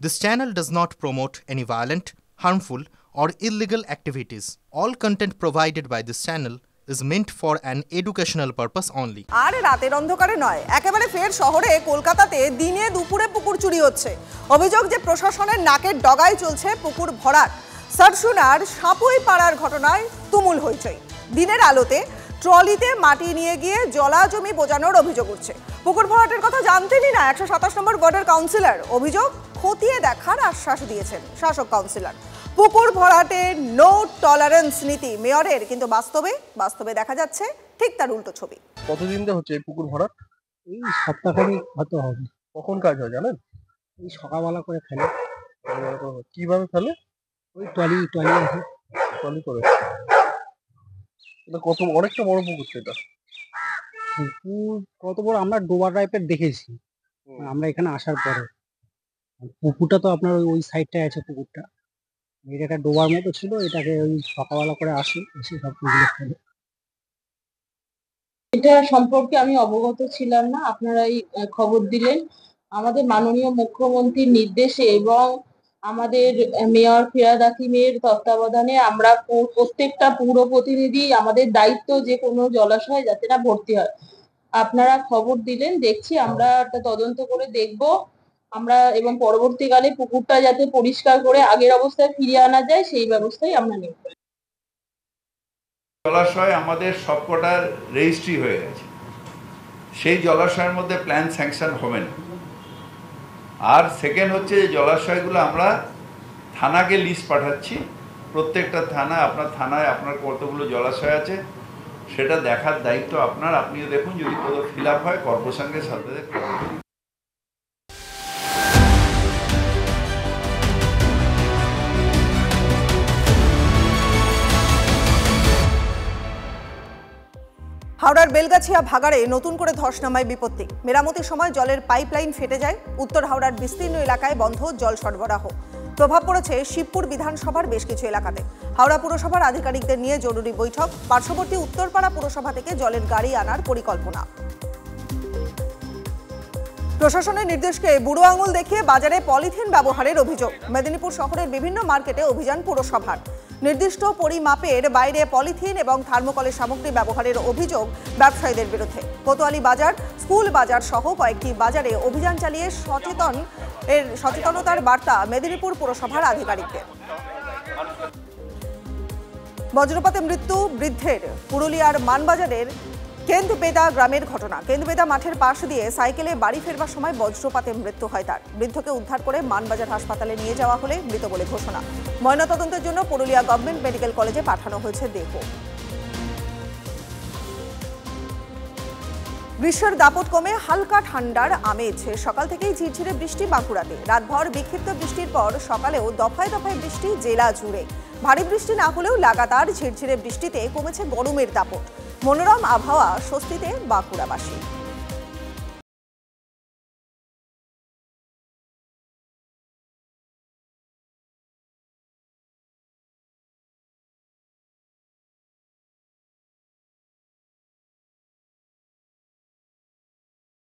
This channel does not promote any violent, harmful, or illegal activities. All content provided by this channel is meant for an educational purpose only. আর রাতের অন্ধকারে নয়, একেবারে ফের শহরে কলকাতাতে দিনে দুপুরে পুকুর চুরি হচ্ছে। অভিযোগ যে প্রশাসনের নাকের ডগায় চলছে পুকুর ভরাট। সারসুনার সাপুই পাড়ার ঘটনায় তুমুল হইচই। দিনের আলোতে ট্রলিতে মাটি নিয়ে গিয়ে জলাজমি বোঝানোর অভিযোগ উঠছে। পুকুর ভরাটের কথা জানতেনই না 127 নম্বর ওয়ার্ডের কাউন্সিলর। অভিযোগ খতিয়ে দেখার আশ্বাস দিয়েছেন শাসক কাউন্সিলর। পুকুর ভরাটে নো টলারেন্স নীতি মেয়রের, কিন্তু বাস্তবে দেখা যাচ্ছে ঠিক তার উল্টো ছবি। কতদিন ধরে হচ্ছে এই পুকুর ভরাট? এই সপ্তাহখানেক হয়তো হবে। কখন কাজ হয় জানেন? এই সকালবেলা করে ফেলে। কিভাবে ফেলে? ওই টলি আছে। টলি করে। এটা কত অনেকটা বড় পুকুর সেটা। পুকুর কত বড় আমরা ডোবা টাইপের দেখেছি আমরা এখানে আসার পরে। পুকুরটা তো আপনার ওই সাইডটায় আছে পুকুরটা। এটা একটা ডোবার মতো ছিল, এটাকে ওই সকালবেলা করে আসে এসে সব পুকুরে ফেলে। এটা সম্পর্কে আমি অবগত ছিলাম না, আপনারাই খবর দিলেন। আমাদের মাননীয় মুখ্যমন্ত্রীর নির্দেশে এবং আমাদের মেয়র ফিরহাদ হাকিমের তত্ত্বাবধানে আমরা প্রত্যেকটা পৌর প্রতিনিধি আমাদের দায়িত্ব যে কোনো জলাশয় যাতে না ভর্তি হয়। আপনারা খবর দিলেন, দেখছি, আমরা একটা তদন্ত করে দেখব আমরা, এবং পরবর্তীকালে পুকুরটা যাতে পরিষ্কার করে আগের অবস্থায় ফিরিয়ে আনা যায় সেই ব্যবস্থাই আমরা নেব। জলাশয় আমাদের সবকটার রেজিস্ট্রি হয়ে গেছে, সেই জলাশয়ের মধ্যে প্ল্যান স্যাংশন হবে না। আর সেকেন্ড হচ্ছে যে জলাশয়গুলো আমরা থানাকে লিস্ট পাঠাচ্ছি, প্রত্যেকটা থানা, আপনার থানায় আপনার কতগুলো জলাশয় আছে সেটা দেখার দায়িত্ব আপনার। আপনিও দেখুন, যদি কোনো ফিল আপ হয় কর্পোরেশনকে সাথে হাওড়ার বেলগাছিয়া ভাগাড়ে নতুন করে ধস নামায় বিপত্তি। মেরামতির সময় জলের পাইপলাইন ফেটে যায়। উত্তর হাওড়ার বিস্তীর্ণ এলাকায় বন্ধ জল সরবরাহ। প্রভাব পড়েছে শিবপুর বিধানসভার বেশ কিছু এলাকাতে। হাওড়া পুরসভার আধিকারিকদের নিয়ে জরুরি বৈঠক। পার্শ্ববর্তী উত্তরপাড়া পুরসভা থেকে জলের গাড়ি আনার পরিকল্পনা। প্রশাসনের নির্দেশকে বুড়ো আঙুল দেখিয়ে বাজারে পলিথিন ব্যবহারের অভিযোগ। মেদিনীপুর শহরের বিভিন্ন মার্কেটে অভিযান পুরসভার। নির্দিষ্ট পরিমাপের বাইরে পলিথিন এবং থার্মোকলের সামগ্রী ব্যবহারের অভিযোগ ব্যবসায়ীদের বিরুদ্ধে। কোতোয়ালি বাজার, স্কুল বাজার সহ কয়েকটি বাজারে অভিযান চালিয়ে সচেতনতার বার্তা মেদিনীপুর পুরসভার আধিকারিকদের। বজ্রপাতে মৃত্যু বৃদ্ধের। পুরুলিয়ার মানবাজারের কেন্দবেদা গ্রামের ঘটনা। কেন্দবেদা মাঠের পাশ দিয়ে সাইকেলে বাড়ি ফেরবার সময় বজ্রপাতে মৃত্যু হয় তার। বৃদ্ধকে উদ্ধার করে মানবাজার হাসপাতালে নিয়ে যাওয়া হলে মৃত বলে ঘোষণা। ময়নাতদন্তের জন্য পুরুলিয়া গভর্নমেন্ট মেডিকেল কলেজে পাঠানো হয়েছে দেহ। গ্রীষ্মের দাপট কমে হালকা ঠান্ডার আমেজ। সকাল থেকেই ঝিরঝিরে বৃষ্টি বাঁকুড়াতে। রাতভর বিক্ষিপ্ত বৃষ্টির পর সকালেও দফায় দফায় বৃষ্টি জেলা জুড়ে। ভারী বৃষ্টি না হলেও লাগাতার ঝিরঝিরে বৃষ্টিতে কমেছে গরমের দাপট। মনোরম আবহাওয়া স্বস্তিতে বাঁকুড়াবাসী।